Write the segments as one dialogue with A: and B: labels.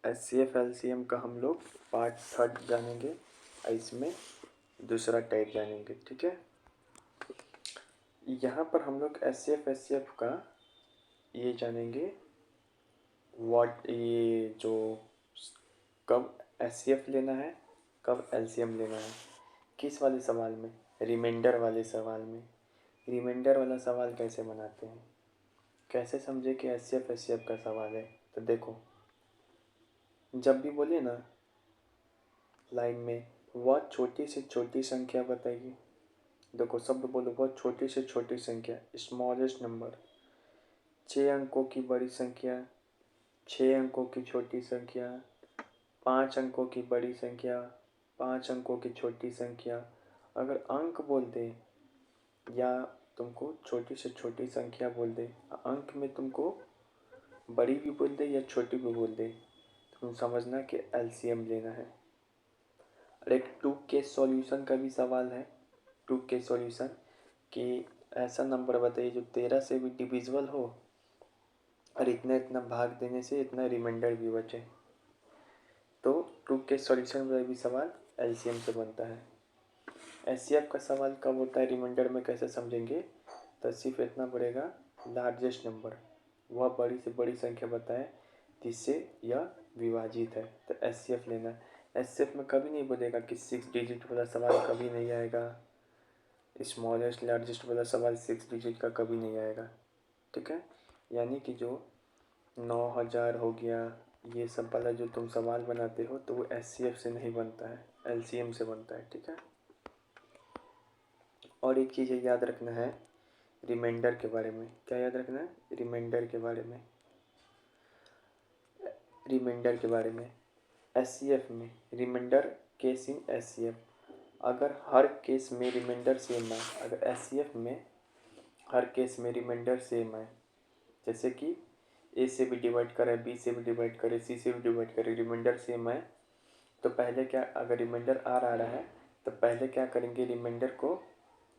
A: HCF LCM का हम लोग पार्ट 3 जानेंगे। इसमें दूसरा टाइप जानेंगे, ठीक है। यहाँ पर हम लोग HCF HCF का ये जानेंगे ये जो कब HCF लेना है, कब LCM लेना है। किस वाले सवाल में? रिमाइंडर वाले सवाल में। रिमाइंडर वाला सवाल कैसे बनाते हैं, कैसे समझे कि HCF HCF का सवाल है? तो देखो, जब भी बोले ना लाइन में वह छोटी से छोटी संख्या बताइए, देखो शब्द बोलो वह छोटी से छोटी संख्या, स्मॉलेस्ट नंबर। 6 अंकों की बड़ी संख्या, 6 अंकों की छोटी संख्या, 5 अंकों की बड़ी संख्या, 5 अंकों की छोटी संख्या। अगर अंक बोल दे या तुमको छोटी से छोटी संख्या बोल दे, अंक में तुमको बड़ी भी बोल दे या छोटी भी बोल दे, तुम समझना कि LCM लेना है। और एक 2 के सॉल्यूशन का भी सवाल है। 2 के सॉल्यूशन कि ऐसा नंबर बताइए जो 13 से भी डिविजिबल हो और इतना इतना भाग देने से इतना रिमाइंडर भी बचे। तो 2 के सॉल्यूशन में भी सवाल LCM से बनता है। HCF का सवाल कब होता है, रिमाइंडर में कैसे समझेंगे? तो सिर्फ इतना पड़ेगा, लार्जेस्ट नंबर, वह बड़ी से बड़ी संख्या बताए जिससे यह विभाजित है, तो HCF लेना है। HCF में कभी नहीं बोलेगा कि 6 डिजिट वाला सवाल कभी नहीं आएगा, स्मॉलेस्ट लार्जेस्ट वाला सवाल 6 डिजिट का कभी नहीं आएगा, ठीक है। यानी कि जो 9000 हो गया, ये सब वाला जो तुम सवाल बनाते हो तो वो HCF से नहीं बनता है, LCM से बनता है, ठीक है। और एक चीज़ याद रखना है रिमाइंडर के बारे में। क्या याद रखना है? रिमाइंडर के बारे में। रिमाइंडर के बारे में HCF में रिमाइंडर केस इन HCF, अगर हर केस में रिमाइंडर सेम है, अगर HCF में हर केस में रिमाइंडर सेम है, जैसे कि A से भी डिवाइड करें, B से भी डिवाइड करें, C से भी डिवाइड करें, रिमाइंडर सेम है, तो पहले क्या, अगर रिमाइंडर आ रहा है तो पहले क्या करेंगे, रिमाइंडर को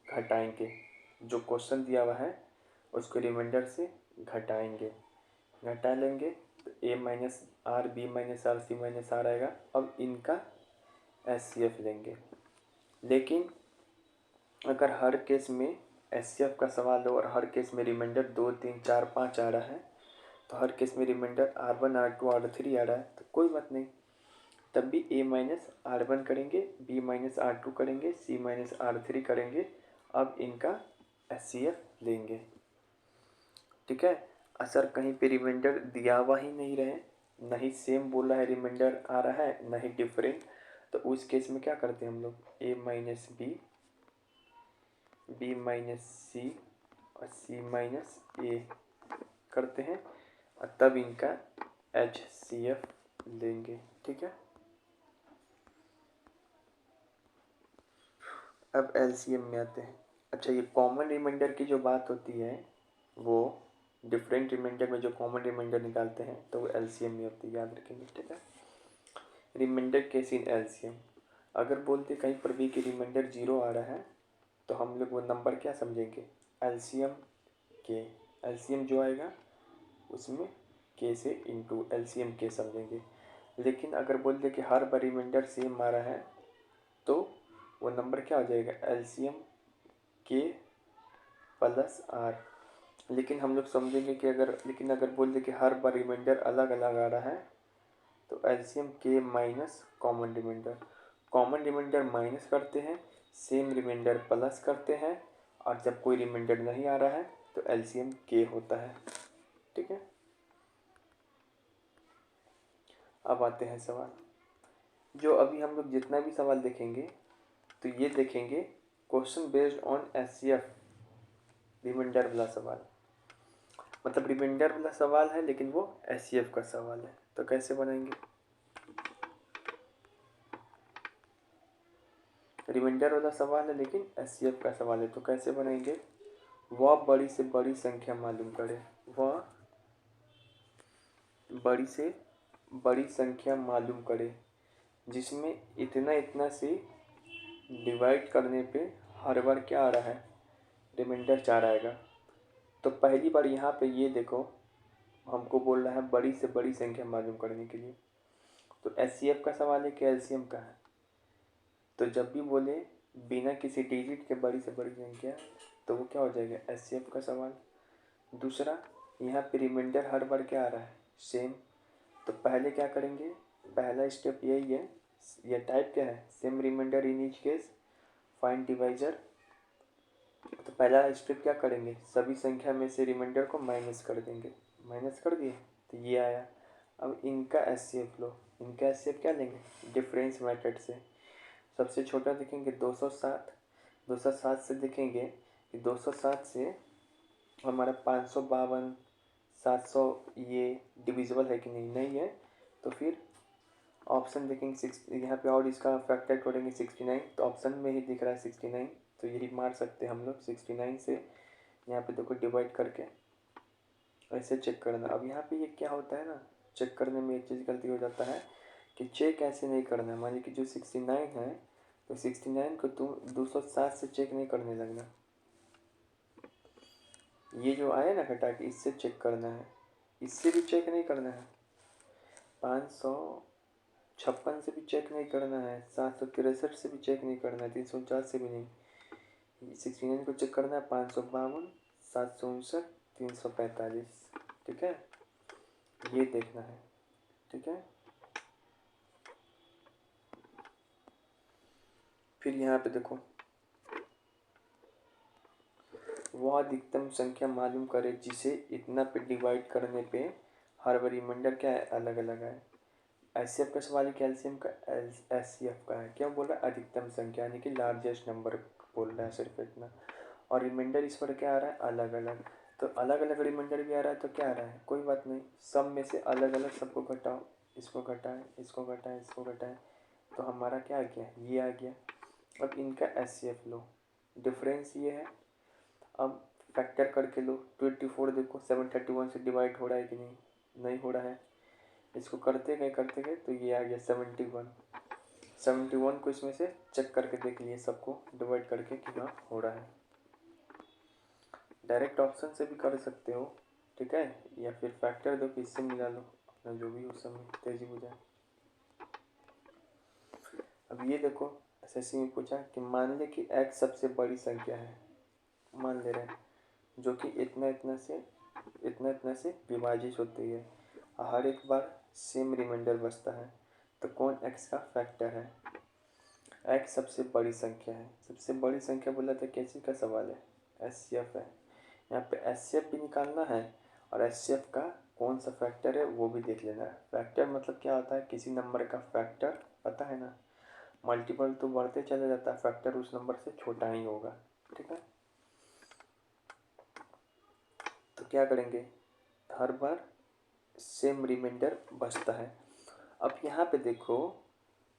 A: घटाएंगे। जो क्वेश्चन दिया हुआ है उसको रिमाइंडर से घटाएंगे, घटा लेंगे तो A minus R, B minus R, C minus R आएगा। अब इनका HCF लेंगे। लेकिन अगर हर केस में HCF का सवाल हो और हर केस में रिमाइंडर 2 3 4 5 आ रहा है, तो हर केस में रिमाइंडर R1 R2 R3 आ रहा है, तो कोई बात नहीं, तब भी A माइनस R1 करेंगे, B माइनस R2 करेंगे, C माइनस R3 करेंगे। अब इनका HCF लेंगे, ठीक है। असर कहीं पे रिमाइंडर दिया हुआ ही नहीं रहे, नहीं सेम बोला है रिमाइंडर आ रहा है, नहीं डिफरेंट, तो उस केस में क्या करते हैं हम लोग, A minus B, B minus C और C माइनस A करते हैं और तब इनका HCF लेंगे, ठीक है। अब LCM में आते हैं। अच्छा, ये कॉमन रिमाइंडर की जो बात होती है वो डिफरेंट रिमाइंडर में जो कॉमन रिमाइंडर निकालते हैं तो वो LCM में होती है, याद रखेंगे, ठीक है। रिमाइंडर केस इन LCM, अगर बोलते कहीं पर भी कि रिमाइंडर 0 आ रहा है तो हम लोग वो नंबर क्या समझेंगे, LCM के। LCM जो आएगा उसमें K से इंटू LCM K समझेंगे। लेकिन अगर बोलते कि हर बार रिमाइंडर सेम आ रहा है तो वो नंबर क्या हो जाएगा, LCM K प्लस R। लेकिन हम लोग समझेंगे कि अगर बोल दे कि हर बार रिमाइंडर अलग अलग आ रहा है तो LCM K minus common remainder, common remainder minus करते हैं, सेम रिमाइंडर प्लस करते हैं, और जब कोई रिमाइंडर नहीं आ रहा है तो LCM K होता है, ठीक है। अब आते हैं सवाल, जो अभी हम लोग जितना भी सवाल देखेंगे तो ये देखेंगे question based on HCF, remainder वाला सवाल, मतलब रिमाइंडर वाला सवाल है लेकिन वो HCF का सवाल है, तो कैसे बनाएंगे। रिमाइंडर वाला सवाल है लेकिन HCF का सवाल है, तो कैसे बनाएंगे, वह बड़ी से बड़ी संख्या मालूम करे, वह बड़ी से बड़ी संख्या मालूम करे जिसमें इतना इतना से डिवाइड करने पे हर बार क्या आ रहा है, रिमाइंडर 4 आएगा। तो पहली बार यहाँ पे ये देखो हमको बोल रहा है बड़ी से बड़ी संख्या मालूम करने के लिए, तो एचसीएफ का सवाल है कि एलसीएम का है। तो जब भी बोले बिना किसी डिजिट के बड़ी से बड़ी संख्या, तो वो क्या हो जाएगा, एचसीएफ का सवाल। दूसरा, यहाँ पे रिमाइंडर हर बार क्या आ रहा है, सेम। तो पहले क्या करेंगे, पहला स्टेप यही है, ये टाइप क्या है, same remainder in each case, find divisor. तो पहला स्टेप क्या करेंगे, सभी संख्या में से रिमाइंडर को माइनस कर देंगे, माइनस कर दिए तो ये आया। अब इनका एचसीएफ लो, इनका एचसीएफ क्या लेंगे, डिफरेंस मेथड से। सबसे छोटा देखेंगे 207, 207 से देखेंगे कि 207 से हमारा 552, 700 ये डिविजिबल है कि नहीं, नहीं है। तो फिर ऑप्शन देखेंगे सिक्स, यहाँ पे और इसका फैक्टर करेंगे 69, तो ऑप्शन में ही दिख रहा है 69, तो यही मार सकते हैं हम लोग 69 से। यहाँ पे देखो डिवाइड करके ऐसे चेक करना। अब यहाँ पे ये क्या होता है ना, चेक करने में एक चीज़ गलती हो जाता है कि चेक ऐसे नहीं करना है। मान लीजिए कि जो 69 है, तो 69 को तुम 207 से चेक नहीं करने लगना, ये जो आया ना घटा के, इससे चेक करना है, इससे भी चेक नहीं करना है, 556 से भी चेक नहीं करना है, 763 से भी चेक नहीं करना है, 349 से भी नहीं, 69 को चेक करना है, 552, 759, 345, ठीक है, ये देखना है, ठीक है। फिर यहाँ पे देखो, वह अधिकतम संख्या मालूम करे जिसे इतना पे डिवाइड करने पे हर बार रिमाइंडर क्या है, अलग अलग है। एचसीएफ का सवाल है, कैल्शियम का एचसीएफ का है, क्या बोल रहा है, अधिकतम संख्या यानी कि लार्जेस्ट नंबर बोल रहा है, सिर्फ इतना। और रिमाइंडर इस पर क्या आ रहा है, अलग अलग। तो अलग अलग रिमाइंडर भी आ रहा है, तो क्या आ रहा है, कोई बात नहीं, सब में से अलग अलग सबको घटाओ, इसको घटाएं, इसको घटाएं, इसको घटाएं, तो हमारा क्या आ गया, ये आ गया। अब इनका एचसीएफ लो, डिफरेंस ये है। अब फैक्टर करके लो, 24 देखो 731 से डिवाइड हो रहा है कि नहीं, नहीं हो रहा है। इसको करते गए तो ये आ गया 71, 71 को इसमें से चेक करके देख लिए, सबको डिवाइड करके कि हाँ हो रहा है। डायरेक्ट ऑप्शन से भी कर सकते हो, ठीक है, या फिर फैक्टर दो कि इससे मिला लो, अपना जो भी उस समय तेजी हो जाए। अब ये देखो, एसएससी में पूछा कि मान ले कि x सबसे बड़ी संख्या है, मान ले रहे हैं, जो कि इतना इतना से विभाजित होती है, हर एक बार सेम रिमाइंडर बचता है, तो कौन x का फैक्टर है। x सबसे बड़ी संख्या है, सबसे बड़ी संख्या बोला था, कैसी का सवाल है, एचसीएफ है। यहाँ पे एचसीएफ भी निकालना है, और एचसीएफ का कौन सा फैक्टर है वो भी देख लेना है। फैक्टर मतलब क्या होता है, किसी नंबर का फैक्टर, पता है ना, मल्टीपल तो बढ़ते चले जाता है, फैक्टर उस नंबर से छोटा ही होगा, ठीक है। तो क्या करेंगे, हर बार सेम रिमाइंडर बचता है। अब यहाँ पे देखो,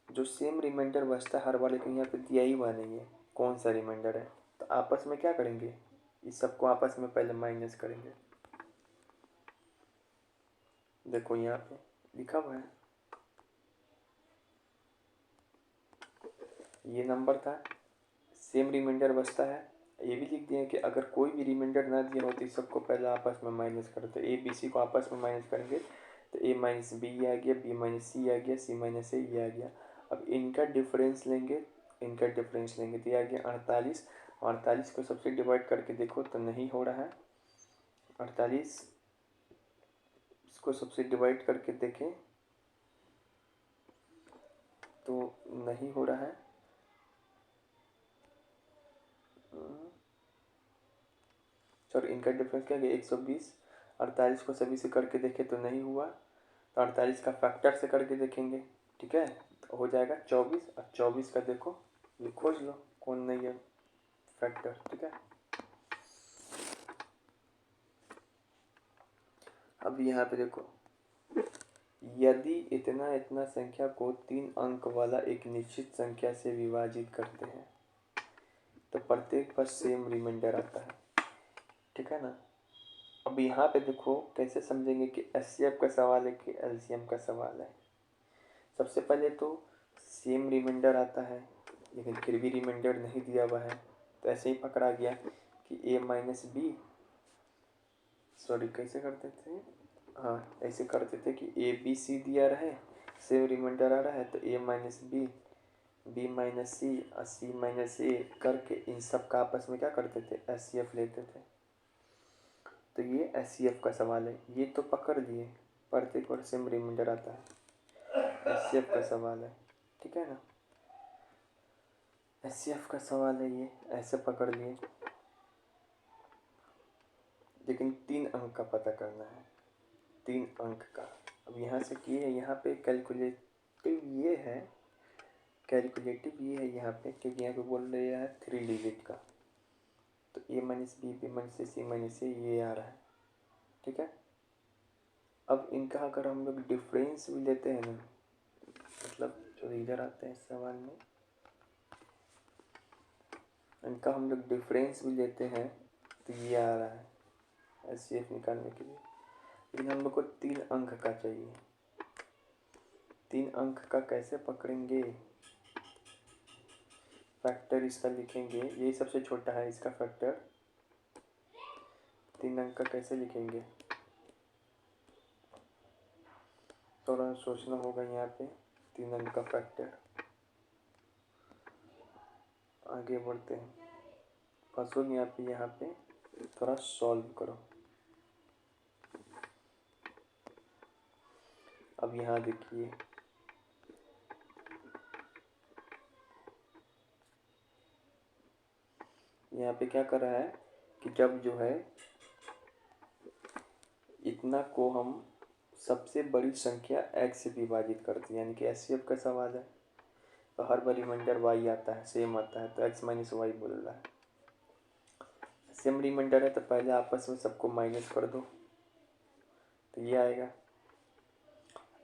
A: जो सेम रिमाइंडर बचता है हर बार, लेकिन यहाँ पे दिया ही हुआ नहीं है कौन सा रिमाइंडर है, तो आपस में क्या करेंगे, इस सबको आपस में पहले माइनस करेंगे। देखो यहाँ पे लिखा हुआ है, ये नंबर था, सेम रिमाइंडर बचता है। ये भी लिख दिए कि अगर कोई भी रिमाइंडर ना दिया हो तो इस सबको पहले आपस में माइनस करते, ए बी सी को आपस में माइनस करेंगे, तो ए माइनस बी आ गया, बी माइनस सी आ गया, सी माइनस ए ये आ गया। अब इनका डिफरेंस लेंगे, तो ये आ गया 48, 48 को सबसे डिवाइड करके देखो तो नहीं हो रहा है, 48 इसको सबसे डिवाइड करके देखें तो नहीं हो रहा है। सॉरी, इनका डिफरेंस क्या है, 120, 48 को सभी से करके देखें तो नहीं हुआ, तो 48 का फैक्टर से करके देखेंगे, ठीक है, तो हो जाएगा 24, और 24 का देखो, ये खोज लो कौन नहीं है फैक्टर, ठीक है। अब यहाँ पे देखो, यदि इतना संख्या को 3 अंक वाला एक निश्चित संख्या से विभाजित करते हैं तो प्रत्येक पर सेम रिमाइंडर आता है, ठीक है ना। अब यहाँ पे देखो कैसे समझेंगे कि एचसीएफ का सवाल है कि एलसीएम का सवाल है। सबसे पहले तो सेम रिमाइंडर आता है, लेकिन फिर भी रिमाइंडर नहीं दिया हुआ है, तो ऐसे ही पकड़ा गया कि ए माइनस बी, सॉरी कैसे करते थे, हाँ ऐसे करते थे कि ए बी सी दिया रहे, सेम रिमाइंडर आ रहा है तो ए माइनस बी, बी माइनस सी और सी माइनस ए करके इन सब का आपस में क्या करते थे, एस सी एफ लेते थे। तो ये एस सी एफ का सवाल है, ये तो पकड़ लिए, प्रत्येक और सेम रिमाइंडर आता है, एस सी एफ का सवाल है, ठीक है ना। एस सी एफ का सवाल है, ये ऐसे पकड़ लिए, लेकिन 3 अंक का पता करना है, 3 अंक का। अब यहाँ से किए, यहाँ पे कैलकुलेटिव ये है, कैलकुलेटिव ये है यहाँ पे, क्योंकि यहाँ पे बोल रहे हैं 3 डिजिट का। तो ए माइनस बी, बी माइनस सी माइनस ए ये आ रहा है, ठीक है। अब इनका अगर हम लोग डिफरेंस भी लेते हैं ना, मतलब जो इधर आते हैं सवाल में, इनका हम लोग डिफरेंस भी लेते हैं तो ये आ रहा है एस सी एफ निकालने के लिए। लेकिन हम लोग को 3 अंक का चाहिए, 3 अंक का कैसे पकड़ेंगे, फैक्टर इसका लिखेंगे, यही सबसे छोटा है इसका फैक्टर, 3 अंक का कैसे लिखेंगे, थोड़ा सोचना होगा यहाँ पे। 3 अंक का फैक्टर, आगे बढ़ते हैं, फंसो यहाँ पे थोड़ा सॉल्व करो। अब यहाँ देखिए, यहाँ पे क्या कर रहा है कि जब जो है इतना को हम सबसे बड़ी संख्या x से विभाजित करते हैं, यानी कि एस सी एफ का सवाल है, तो हर बार रिमाइंडर y आता है, सेम आता है, तो x माइनस वाई बोल रहा है। सेम रिमाइंडर है तो पहले आपस में सबको माइनस कर दो, तो ये आएगा।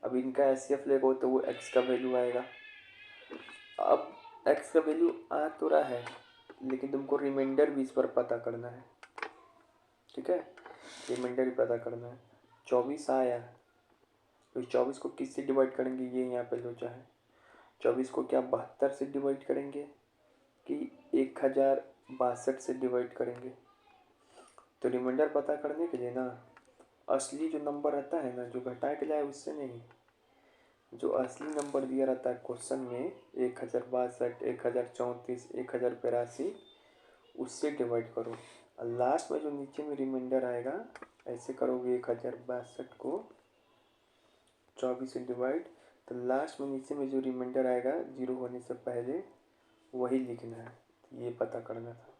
A: अब इनका एस सी एफ लेगो तो वो x का वैल्यू आएगा। अब x का वैल्यू आ तो रहा है, लेकिन तुमको रिमाइंडर भी इस पर पता करना है, ठीक है, रिमाइंडर भी पता करना है। 24 आया, तो 24 को किससे डिवाइड करेंगे, ये यहाँ पे सोचा है। 24 को क्या 72 से डिवाइड करेंगे कि 1062 से डिवाइड करेंगे। तो रिमाइंडर पता करने के लिए ना, असली जो नंबर रहता है ना, जो घटाए के जाए उससे नहीं, जो असली नंबर दिया रहता है क्वेश्चन में 1062, 1034, 1082, उससे डिवाइड करो। और लास्ट में जो नीचे में रिमाइंडर आएगा, ऐसे करोगे 1062 को 24 से डिवाइड, तो लास्ट में नीचे में जो रिमाइंडर आएगा 0 होने से पहले वही लिखना है। ये पता करना था,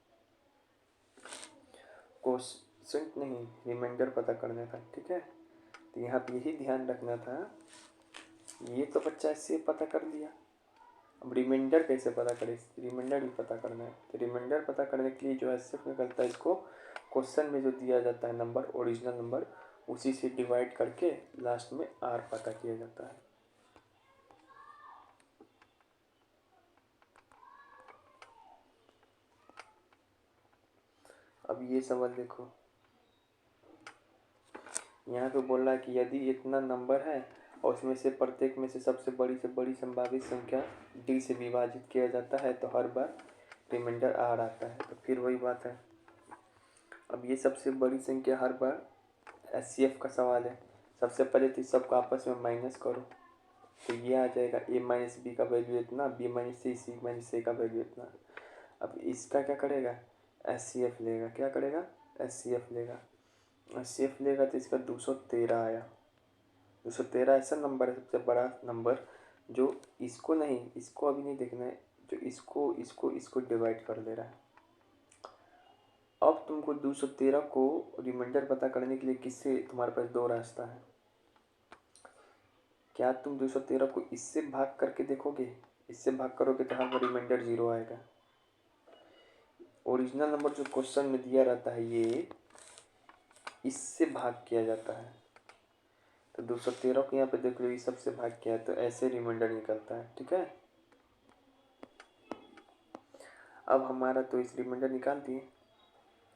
A: क्वोशंट नहीं, रिमाइंडर पता करना था, ठीक है। तो यहाँ पे यही ध्यान रखना था। ये तो बच्चा इससे पता कर लिया, अब रिमाइंडर कैसे पता करें, रिमाइंडर भी पता करना है। तो रिमाइंडर पता करने के लिए जो ऐसे निकलता है, इसको क्वेश्चन में जो दिया जाता है नंबर, ओरिजिनल नंबर, उसी से डिवाइड करके लास्ट में आर पता किया जाता है। अब ये सवाल देखो, यहाँ पे बोल रहा है कि यदि इतना नंबर है और उसमें से प्रत्येक में से सबसे बड़ी संभावित संख्या डी से विभाजित किया जाता है, तो हर बार रिमाइंडर आर आता है। तो फिर वही बात है, अब ये सबसे बड़ी संख्या हर बार एस सी एफ का सवाल है। सबसे पहले तो सबको आपस में माइनस करो, तो ये आ जाएगा ए माइनस बी का वैल्यू इतना, बी माइनस सी माइनस ए का वैल्यू इतना। अब इसका क्या करेगा, एस सी एफ लेगा, क्या करेगा, एस सी एफ लेगा। एस सी एफ लेगा तो इसका 213 आया। 213 ऐसा नंबर है, सबसे बड़ा नंबर, जो इसको नहीं, इसको अभी नहीं देखना है, जो इसको डिवाइड कर ले रहा है। अब तुमको 213 को रिमाइंडर पता करने के लिए किससे, तुम्हारे पास 2 रास्ता है। क्या तुम 213 को इससे भाग करके देखोगे, इससे भाग करोगे तो हर बार रिमाइंडर 0 आएगा। ओरिजिनल नंबर जो क्वेश्चन में दिया रहता है, ये इससे भाग किया जाता है। तो 213 को यहाँ पे देख लो, इस सबसे भाग किया है, तो ऐसे रिमाइंडर निकलता है, ठीक है। अब हमारा तो इस रिमाइंडर निकाल दिए,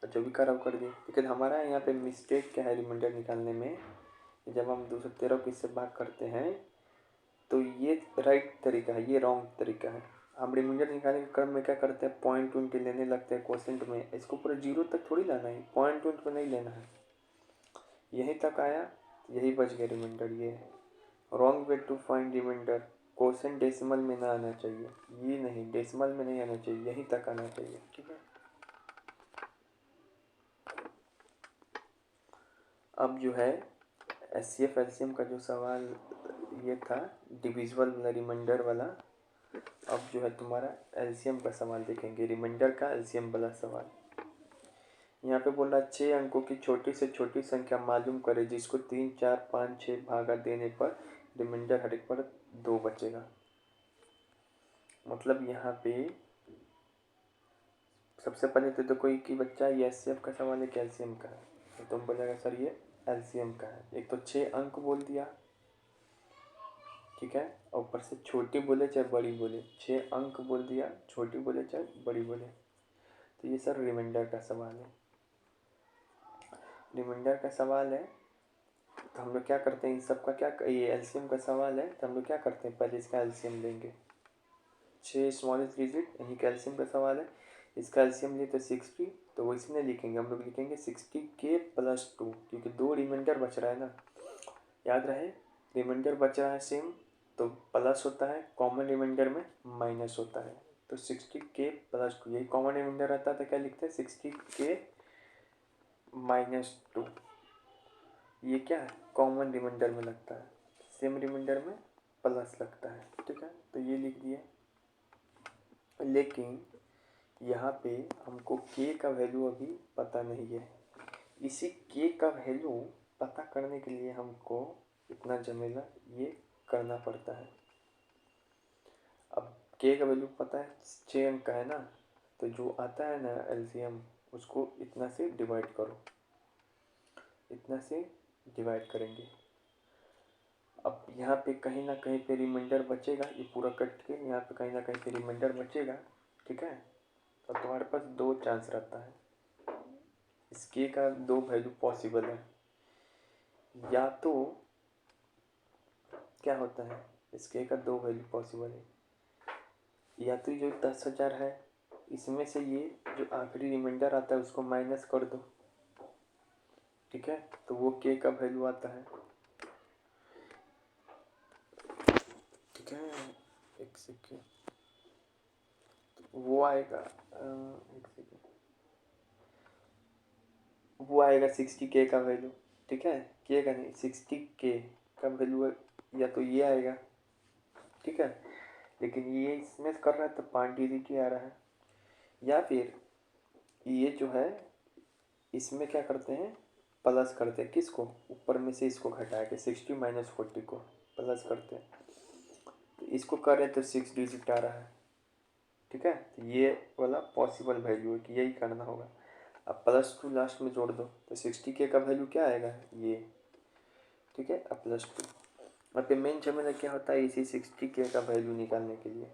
A: जो भी करा वो कर दिए, लेकिन हमारा यहाँ पे मिस्टेक क्या है रिमाइंडर निकालने में, जब हम 213 को इससे भाग करते हैं तो ये राइट तरीका है, ये रॉन्ग तरीका है। हम रिमाइंडर निकालने के क्रम में क्या करते हैं, पॉइंट उनके लेने लगते हैं क्वेश्चन में, इसको पूरा 0 तक थोड़ी लाना है, पॉइंट उन को नहीं लेना है। यहीं तक आया, यही बच गया रिमाइंडर, ये है। Wrong way to find remainder, question decimal में ना आना चाहिए, ये नहीं, डेसिमल में नहीं आना चाहिए, यहीं तक आना चाहिए, ठीक है। अब जो है एचसीएफ एलसीएम का जो सवाल ये था डिविजिबल वाला रिमाइंडर वाला, अब जो है तुम्हारा एलसीएम का सवाल देखेंगे, रिमाइंडर का एलसीएम वाला सवाल। यहाँ पे बोला 6 अंकों की छोटी से छोटी संख्या मालूम करे जिसको 3, 4, 5, 6 भागा देने पर रिमाइंडर हर एक पर 2 बचेगा। मतलब यहाँ पे सबसे पहले तो देखो एक ही बच्चा, ये एचसीएफ का सवाल है कि एलसीएम का है, तो तुम बोलेगा सर ये एलसीएम का है। एक तो 6 अंक बोल दिया, ठीक है, और ऊपर से छोटी बोले चाहे बड़ी बोले, 6 अंक बोल दिया, छोटी बोले चाहे बड़ी बोले, तो ये सर रिमाइंडर का सवाल है। रिमाइंडर का सवाल है तो हम लोग क्या करते हैं, इन सब का क्या, ये एलसीएम का सवाल है तो हम लोग क्या करते हैं, पहले इसका एलसीएम लेंगे। 6 स्मॉलेस्ट डिजिट यही कैल्शियम का सवाल है, इसका एलसीएम लिए तो 60, तो वो इसमें लिखेंगे, हम लोग लिखेंगे 60K + 2, क्योंकि 2 रिमाइंडर बच रहा है ना, याद रहे रिमाइंडर बच रहा है सेम, तो प्लस होता है, कॉमन रिमाइंडर में माइनस होता है, तो 60K + 2, यही कॉमन रिमाइंडर रहता था, क्या लिखते हैं 60K - 2, ये क्या है कॉमन रिमाइंडर में लगता है, सेम रिमाइंडर में प्लस लगता है, ठीक है, तो ये लिख दिए। लेकिन यहाँ पे हमको k का वैल्यू अभी पता नहीं है, इसी k का वैल्यू पता करने के लिए हमको इतना झमेला ये करना पड़ता है। अब k का वैल्यू पता है 6 अंक का है ना, तो जो आता है ना एलसीएम उसको इतना से डिवाइड करो, इतना से डिवाइड करेंगे। अब यहाँ पे कहीं ना कहीं पे रिमाइंडर बचेगा, ये पूरा कट के यहाँ पे कहीं ना कहीं पे रिमाइंडर बचेगा, ठीक है, तो तुम्हारे पास 2 चांस रहता है, इस k का 2 वैल्यू पॉसिबल है, या तो क्या होता है इस k का 2 वैल्यू पॉसिबल है, या तो जो 10,000 है इसमें से ये जो आखिरी रिमाइंडर आता है उसको माइनस कर दो, ठीक है, तो वो k का वैल्यू आता है, ठीक है, एक सेकेंड, वो आएगा एक सेकेंड, वो आएगा 60K का वैल्यू, ठीक है, k का नहीं 60K का वैल्यू, या तो ये आएगा, ठीक है, लेकिन ये इसमें कर रहा है तो 5 डिजिट ही आ रहा है, या फिर ये जो है इसमें क्या करते हैं प्लस करते हैं, किसको, ऊपर में से इसको घटा के 60 - 40 को प्लस करते हैं, तो इसको कर रहे हैं तो 6 डिजिट आ रहा है, ठीक है, तो ये वाला पॉसिबल वैल्यू है कि यही करना होगा। अब +2 लास्ट में जोड़ दो तो 60K का वैल्यू क्या आएगा ये, ठीक है, अब +2, और फिर मेन झमेला क्या होता है इसी 60K का वैल्यू निकालने के लिए,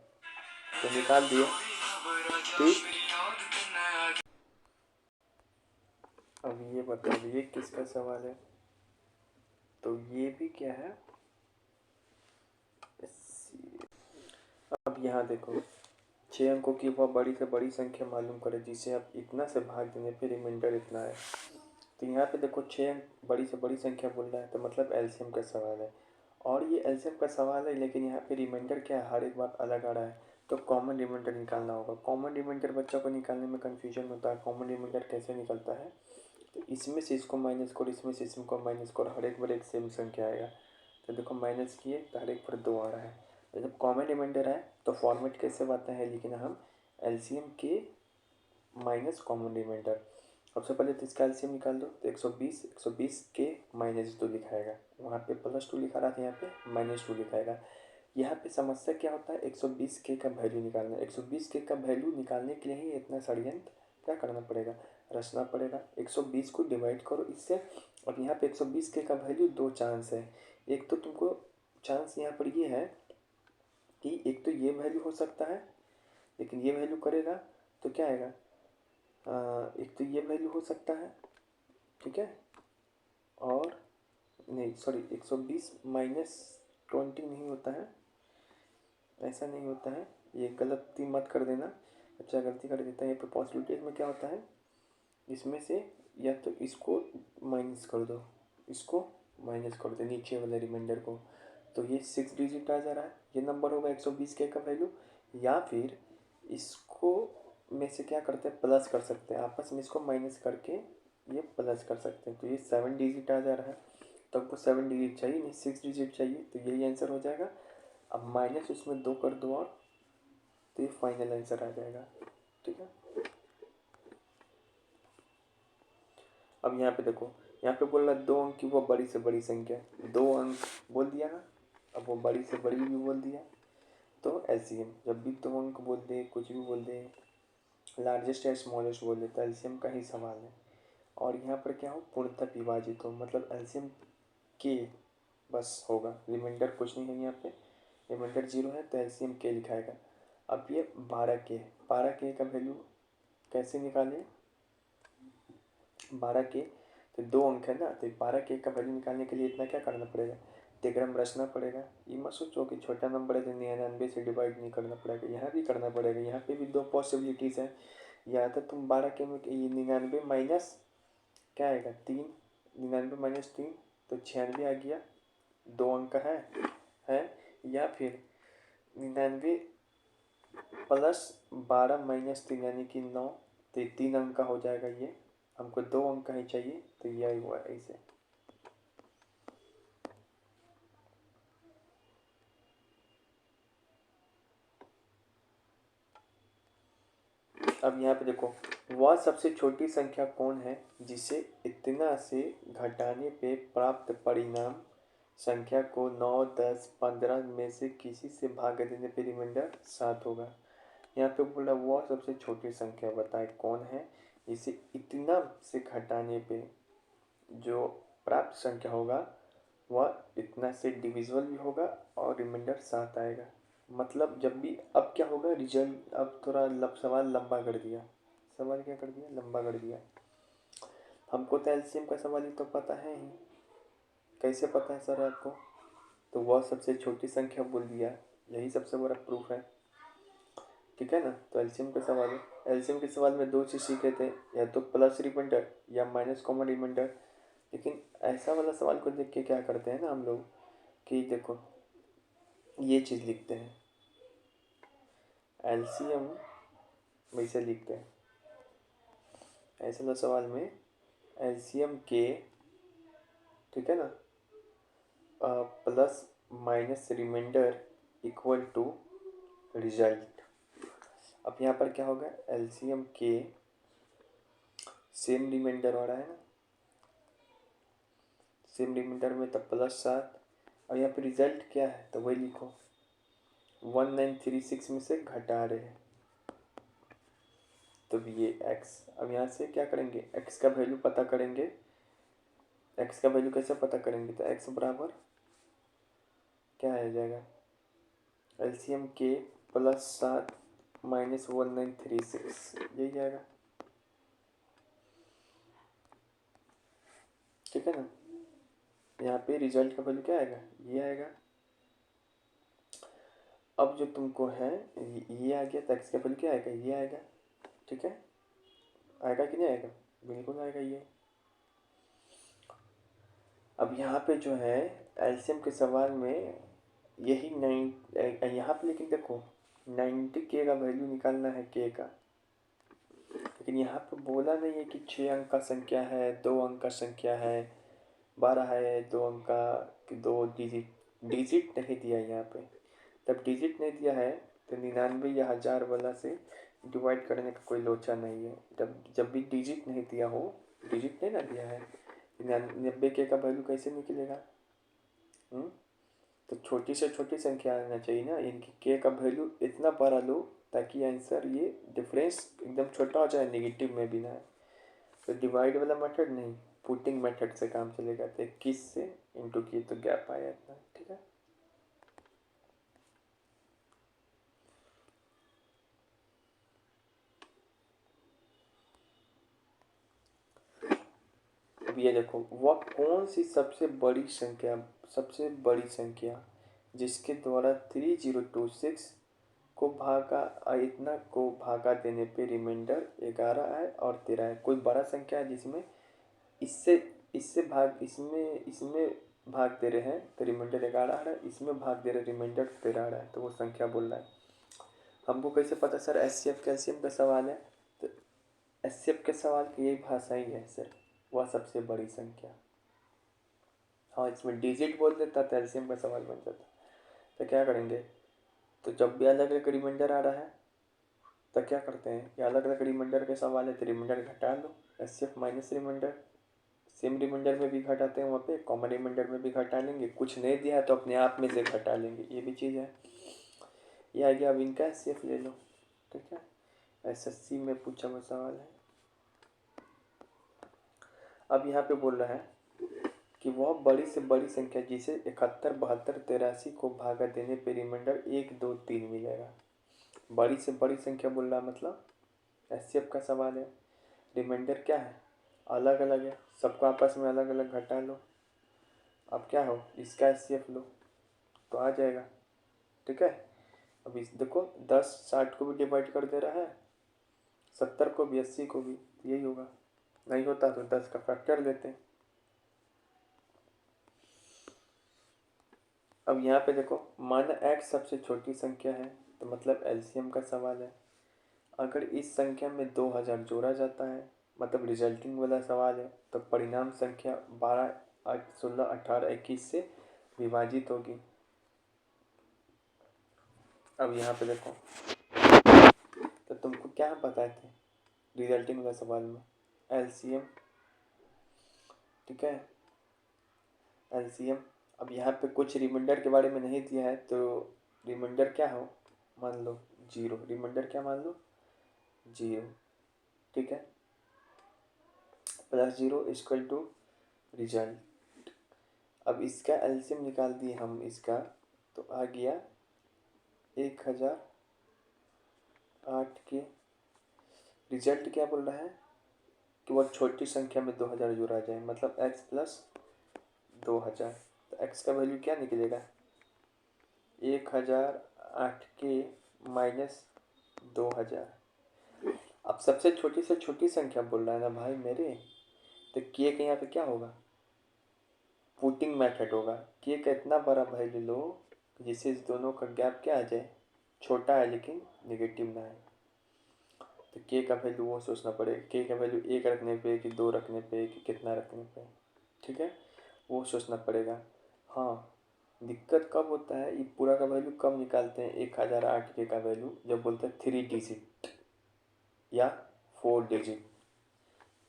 A: तो निकाल दिए, ठीक। अब ये बता दीजिए किसका सवाल है, तो ये भी क्या है, अब यहाँ देखो 6 अंकों की वह बड़ी से बड़ी संख्या मालूम करे जिसे अब इतना से भाग देने पे रिमाइंडर इतना है, तो यहाँ पे देखो 6 अंक बड़ी से बड़ी संख्या बोल रहा है, तो मतलब एलसीएम का सवाल है, और ये एलसीएम का सवाल है, लेकिन यहाँ पे रिमाइंडर क्या है हर एक बार अलग आ रहा है, तो कॉमन रिमाइंडर निकालना होगा। कॉमन रिमाइंडर बच्चों को निकालने में कन्फ्यूजन होता है, कॉमन रिमाइंडर कैसे निकलता है, तो इसमें से इसको माइनस करो, इसमें से इसको माइनस करो, हर एक बार एक सेम संख्या आएगा, तो देखो माइनस किए तो हर एक पर 2 आ रहा है, तो जब कॉमन रिमाइंडर है तो फॉर्मेट कैसे आता है, लेकिन हम एलसीएम के माइनस कॉमन रिमाइंडर, सबसे पहले तो इसका एलसीएम निकाल दो, तो 120 के -2 लिखाएगा, वहाँ पे +2 लिखा रहा था, यहाँ पे -2 लिखाएगा। यहाँ पे समस्या क्या होता है 120K का वैल्यू निकालना, 120K का वैल्यू निकालने के लिए ही इतना षड्यंत्र क्या करना पड़ेगा, रचना पड़ेगा। 120 को डिवाइड करो इससे, और यहाँ पे 120K का वैल्यू 2 चांस है, एक तो तुमको चांस यहाँ पर ये है कि एक तो ये वैल्यू हो सकता है, लेकिन ये वैल्यू करेगा तो क्या आएगा, एक तो ये वैल्यू हो सकता है, ठीक है, और नहीं सॉरी 120 - 20 नहीं होता है, ऐसा नहीं होता है, ये गलती मत कर देना, अच्छा गलती कर देता है, ये पे पॉसिबिलिटीज में क्या होता है, इसमें से या तो इसको माइनस कर दो, इसको माइनस कर दो नीचे वाले रिमाइंडर को, तो ये 6 डिजिट आ जा रहा है, ये नंबर होगा 120K का वैल्यू। या फिर इसको में से क्या करते हैं, प्लस कर सकते हैं, आपस में इसको माइनस करके ये प्लस कर सकते हैं। तो ये 7 डिजिट आ जा रहा है, तो आपको 7 डिजिट चाहिए नहीं, 6 डिजिट चाहिए, तो यही आंसर हो जाएगा। अब माइनस उसमें 2 कर दो और, तो ये फाइनल आंसर आ जाएगा। ठीक है, अब यहाँ पे देखो, यहाँ पे बोल रहा है 2 अंक की वो बड़ी से बड़ी संख्या, 2 अंक बोल दिया ना, अब वो बड़ी से बड़ी भी बोल दिया। तो एलसीएम जब भी 2 अंक बोल दे, कुछ भी बोल दे, लार्जेस्ट या स्मॉलेस्ट बोल दे, तो एलसीएम का ही सवाल है। और यहाँ पर क्या हो, पूर्णतः विभाजित हो, मतलब एलसीएम के बस होगा, रिमाइंडर कुछ नहीं है यहाँ पे, रिमाइंडर 0 है तो एलसीएम के लिखाएगा। अब ये 12K है, 12K का वैल्यू कैसे निकालें, 12K तो 2 अंक है ना, तो 12K का वैल्यू निकालने के लिए इतना क्या करना पड़ेगा, डिग्राम रचना पड़ेगा। ये मत सोचो कि छोटा नंबर है तो 99 से डिवाइड नहीं करना पड़ेगा, यहाँ भी करना पड़ेगा। यहाँ पे भी 2 पॉसिबिलिटीज़ है, या तो तुम 12K में ये 99 माइनस क्या आएगा 3, 99 माइनस 3 तो 96 आ गया, 2 अंक है। या फिर 99 प्लस 12 माइनस 3 यानी कि 9, तो 3 अंक का हो जाएगा। ये हमको 2 अंक का ही चाहिए, तो यही हुआ ऐसे। अब यहाँ पे देखो, वह सबसे छोटी संख्या कौन है जिसे इतना से घटाने पे प्राप्त परिणाम संख्या को 9, 10, 15 में से किसी से भाग देने पे रिमाइंडर 7 होगा। यहाँ पे बोला वह सबसे छोटी संख्या बताए कौन है जिसे इतना से घटाने पे जो प्राप्त संख्या होगा वह इतना से डिविजिबल भी होगा और रिमाइंडर 7 आएगा। मतलब जब भी, अब क्या होगा रिजल्ट, अब थोड़ा सवाल लंबा कर दिया, सवाल क्या कर दिया, लंबा कर दिया। हमको तो एलसीएम का सवाल ही तो पता है ही, कैसे पता है सर आपको, तो वह सबसे छोटी संख्या बोल दिया, यही सबसे बड़ा प्रूफ है। ठीक है ना, तो एलसीएम का सवाल है। एलसीएम के सवाल में 2 चीज़ सीखे थे, या तो प्लस रिमाइंडर या माइनस कॉमन रिमाइंडर। लेकिन ऐसा वाला सवाल को देख के क्या करते हैं ना हम लोग कि देखो ये चीज़ लिखते हैं, एलसीएम वैसे लिखते हैं, ऐसे वाला सवाल में एलसीएम के, ठीक है ना, plus minus remainder equal to result. अब यहाँ पर क्या होगा, एलसीएम के सेम रिमाइंडर हो रहा है ना, सेम रिमाइंडर में तब +7, और यहाँ पे रिजल्ट क्या है तो वही लिखो, 1936 में से घटा रहे हैं, तो ये x। अब यहाँ से क्या करेंगे, x का वैल्यू पता करेंगे, x का वैल्यू कैसे पता करेंगे, तो x बराबर क्या आ जाएगा, एलसीएम के +7 माइनस 1936, यही जाएगा। ठीक है ना, यहाँ पे रिजल्ट का वैल्यू क्या आएगा, ये आएगा। अब जो तुमको है ये आ गया, तो x का वैल्यू क्या आएगा, ये आएगा। ठीक है, आएगा कि नहीं आएगा, बिल्कुल आएगा ये। अब यहाँ पे जो है एलसीएम के सवाल में यही 9 यहाँ पे, लेकिन देखो 90K का वैल्यू निकालना है K का, लेकिन यहाँ पे बोला नहीं है कि 6 अंक का संख्या है, 2 अंक का संख्या है, 12 है, 2 अंक का कि 2 डिजिट, डिजिट नहीं दिया यहाँ पे। तब डिजिट नहीं दिया है तो 99 या 1000 वाला से डिवाइड करने का कोई लोचा नहीं है। जब भी डिजिट नहीं दिया हो, डिजिट नहीं ना दिया है, 99K का वैल्यू कैसे निकलेगा। तो छोटी से छोटी संख्या आना चाहिए ना, इनकी K का वैल्यू इतना बड़ा लो ताकि आंसर ये डिफरेंस एकदम छोटा हो जाए, नेगेटिव में भी ना है। तो डिवाइड वाला मेथड नहीं, पुटिंग मेथड से काम चलेगा। तो 21 से इंटू किए तो गैप आया इतना। ठीक है, अब ये देखो, वह कौन सी सबसे बड़ी संख्या जिसके द्वारा 3026 को इतना को भागा देने पे रिमाइंडर 11 है और 13 है। कोई बड़ा संख्या है जिसमें इससे इससे भाग इसमें इसमें भाग दे रहे हैं तो रिमाइंडर 11 आ रहा है, इसमें भाग दे रहे रिमाइंडर 13 आ रहा है, तो वो संख्या बोल रहा है। हमको कैसे पता सर एचसीएफ कैल्शियम का सवाल है? तो एचसीएफ के सवाल की यही भाषा ही है सर, वह सबसे बड़ी संख्या। हाँ, इसमें डिजिट बोल देता तो एलसीएम का सवाल बन जाता। तो क्या करेंगे, तो जब भी अलग अलग रिमाइंडर आ रहा है तो क्या करते हैं, ये अलग अलग रिमाइंडर के सवाल है तो रिमाइंडर घटा लो, HCF minus remainder, same remainder में भी घटाते हैं, वहाँ पे कॉमन रिमाइंडर में भी घटा लेंगे, कुछ नहीं दिया है तो अपने आप में से घटा लेंगे, ये भी चीज़ है। ये आ गया, अब इनका एचसीएफ ले लो, ठीक है, एसएससी में पूछा हुआ सवाल है। अब यहाँ पे बोल रहा है कि वह बड़ी से बड़ी संख्या जिसे 71, 72, 83 को भागा देने पे रिमाइंडर 1, 2, 3 मिलेगा। बड़ी से बड़ी संख्या बोल रहा, मतलब एचसीएफ का सवाल है, रिमाइंडर क्या है, अलग अलग है, सबको आपस में अलग अलग घटा लो, अब क्या हो इसका एचसीएफ लो तो आ जाएगा, ठीक है। अब इस देखो 10 60 को भी डिवाइड कर दे रहा है, 70 को भी, 80 को भी, तो यही होगा, नहीं होता तो 10 का फैक्टर लेते हैं। अब यहाँ पे देखो माना x सबसे छोटी संख्या है, तो मतलब एलसीएम का सवाल है। अगर इस संख्या में 2000 जोड़ा जाता है, मतलब रिजल्टिंग वाला सवाल है, तो परिणाम संख्या 12, 8, 16, 18, 21 से विभाजित होगी। अब यहाँ पे देखो, तो तुमको क्या बताए थे रिजल्टिंग वाला सवाल में, एलसीएम, ठीक है, एलसीएम। अब यहाँ पे कुछ रिमाइंडर के बारे में नहीं दिया है, तो रिमाइंडर क्या हो, मान लो 0, रिमाइंडर क्या मान लो 0, ठीक है, +0 इक्वल टू रिजल्ट। अब इसका एलसीएम निकाल दिए हम इसका, तो आ गया 1008 के, रिजल्ट क्या बोल रहा है कि वह छोटी संख्या में 2000 जोड़ा जाए, मतलब x प्लस 2000, तो x का वैल्यू क्या निकलेगा, 1008 के माइनस 2000। अब सबसे छोटी से छोटी संख्या बोल रहा है ना भाई मेरे, तो के यहाँ पे क्या होगा, पुटिंग मेथड होगा, के का इतना बड़ा वैल्यू लो जिससे इस दोनों का गैप क्या आ जाए, छोटा है लेकिन नेगेटिव ना है। तो के का वैल्यू वो सोचना पड़ेगा, के का वैल्यू 1 रखने पे कि 2 रखने पे कि कितना रखने पे, ठीक है, वो सोचना पड़ेगा। हाँ, दिक्कत कब होता है, ये पूरा का वैल्यू कब निकालते हैं 1008 के का वैल्यू, जब बोलते हैं 3 डिजिट या 4 डिजिट,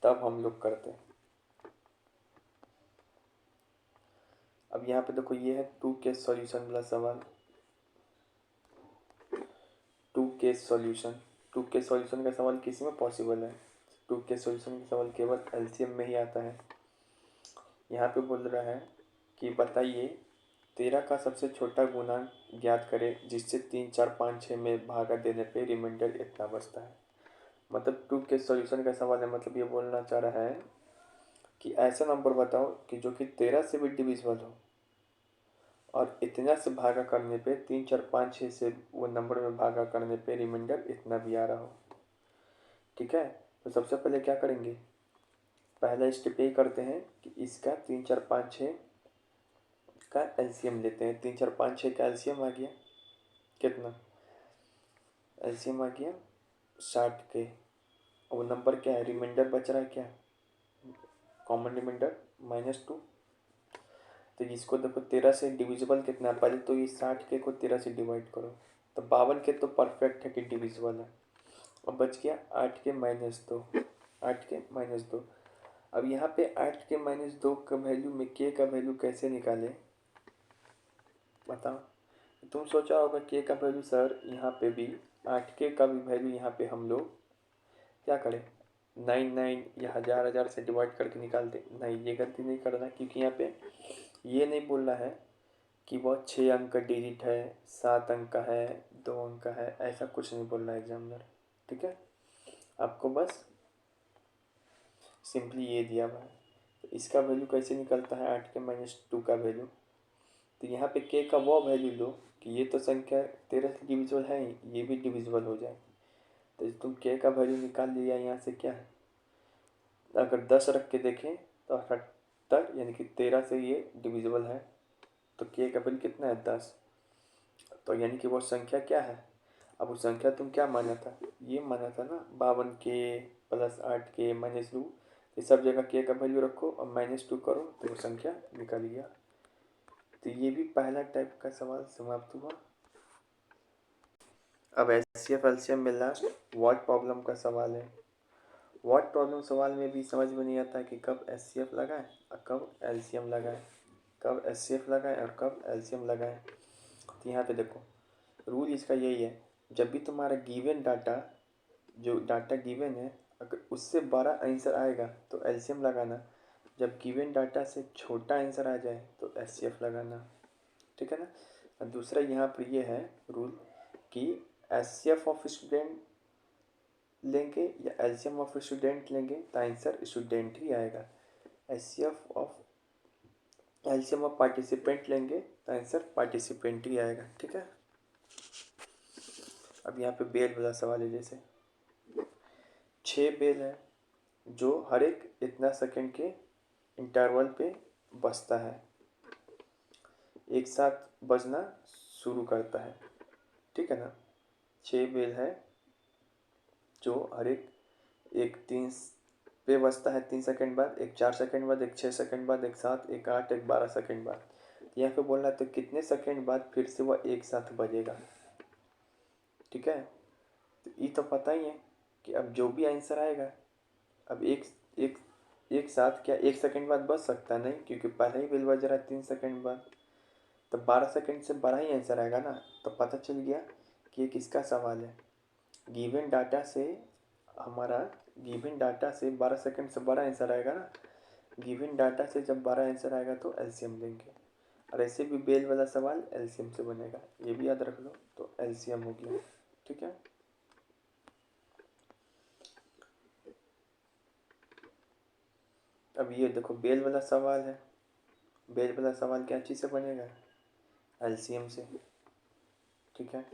A: तब हम लोग करते हैं। अब यहाँ पे देखो ये है 2 के सॉल्यूशन वाला सवाल, 2 के सॉल्यूशन, 2 के सॉल्यूशन का सवाल किसी में पॉसिबल है, 2 के सॉल्यूशन का सवाल केवल एलसीएम में ही आता है। यहाँ पे बोल रहा है कि बताइए 13 का सबसे छोटा गुणांक ज्ञात करें जिससे 3, 4, 5, 6 में भागा देने पे रिमाइंडर इतना बचता है। मतलब 2 के सॉल्यूशन का सवाल है, मतलब ये बोलना चाह रहा है कि ऐसा नंबर बताओ कि जो कि 13 से भी डिविजिबल हो और इतना से भागा करने पे 3, 4, 5, 6 से वो नंबर में भागा करने पे रिमाइंडर इतना भी आ रहा हो, ठीक है। तो सबसे पहले क्या करेंगे, पहला स्टेप ये करते हैं कि इसका 3, 4, 5, 6 का एलसीएम लेते हैं। 3, 4, 5, 6 का एलसीएम आ गया कितना, एलसीएम आ गया 60 के, और नंबर क्या है, रिमाइंडर बच रहा है क्या, कॉमन रिमाइंडर -2। तो इसको देखो 13 से डिविजिबल कितना है, पहले तो ये 60 के को 13 से डिवाइड करो, तो 52 के तो परफेक्ट है कि डिविजिबल है। अब बच गया 8 के -2, 8 के -2। अब यहाँ पे 8 के -2 का वैल्यू में के का वैल्यू कैसे निकाले बताओ। तुम सोचा होगा के का वैल्यू सर यहाँ पे भी 8 के का भी वैल्यू यहाँ पे हम लोग क्या करें, 99 या 1000 से डिवाइड करके निकाल दे, नहीं ये गलती नहीं करना, क्योंकि यहाँ पे ये नहीं बोल रहा है कि वह 6 अंक का डिजिट है, 7 अंक का है, 2 अंक का है, ऐसा कुछ नहीं बोल रहा है एग्जामिनर, ठीक है। आपको बस सिंपली ये दिया हुआ है। तो इसका वैल्यू कैसे निकलता है 8 के -2 का वैल्यू, तो यहाँ पे के का वो वैल्यू लो कि ये तो संख्या 13 से डिविजिबल है ही, ये भी डिविजिबल हो जाए। तो तुम के का वैल्यू निकाल लिया, यहाँ से क्या है, अगर 10 रख के देखें तो 72 यानी कि 13 से ये डिविजिबल है। तो k का वैल्यू कितना है 10। तो यानी कि वो संख्या क्या है। अब वो संख्या तुम क्या माना था, ये माना था ना 52k प्लस 8k माइनस 2। ये सब जगह k का वैल्यू रखो और -2 करो तो वो संख्या निकल गया। तो ये भी पहला टाइप का सवाल समाप्त हुआ। अब HCF एलसीएम में लास्ट व्हाट प्रॉब्लम का सवाल है। व्हाट प्रॉब्लम सवाल में भी समझ में नहीं आता कि कब HCF लगाएं और कब LCM लगाएं, कब HCF लगाएं और कब LCM लगाएं। तो यहाँ पे देखो रूल इसका यही है, जब भी तुम्हारा गिवन डाटा, जो डाटा गिवन है, अगर उससे बड़ा आंसर आएगा तो LCM लगाना, जब गिवन डाटा से छोटा आंसर आ जाए तो HCF लगाना, ठीक है ना। और दूसरा यहाँ पर ये है रूल कि HCF ऑफ स्टूडेंट लेंगे या LCM ऑफ स्टूडेंट लेंगे तो आंसर स्टूडेंट ही आएगा। HCF of LCM of participant लेंगे तो आंसर पार्टिसिपेंट ही आएगा, ठीक है। अब यहाँ पे बेल वाला सवाल है, जैसे 6 बेल है जो हर एक इतना सेकंड के इंटरवल पे बजता है, एक साथ बजना शुरू करता है, ठीक है ना। 6 बेल है जो हर एक 3 पे बजता है 3 सेकंड बाद, एक 4 सेकंड बाद, एक 6 सेकंड बाद, एक 7, एक 8, एक 12 सेकंड बाद। यहाँ पे बोलना है तो कितने सेकंड बाद फिर से वह एक साथ बजेगा, ठीक है। तो ये तो पता ही है कि अब जो भी आंसर आएगा, अब एक एक एक साथ क्या 1 सेकंड बाद बज सकता है, नहीं, क्योंकि पहले ही बेल बज रहा है 3 सेकंड बाद। तो 12 सेकंड से बड़ा ही आंसर आएगा ना। तो पता चल गया कि ये किसका सवाल है। गिवन डाटा से हमारा गिवन डाटा से 12 सेकंड से बड़ा आंसर आएगा ना। गिवन डाटा से जब 12 आंसर आएगा तो LCM लेंगे, और ऐसे भी बेल वाला सवाल LCM से बनेगा, ये भी याद रख लो। तो LCM हो गया, ठीक है। अब ये देखो बेल वाला सवाल है। बेल वाला सवाल क्या चीज़ से बनेगा, LCM से, ठीक है।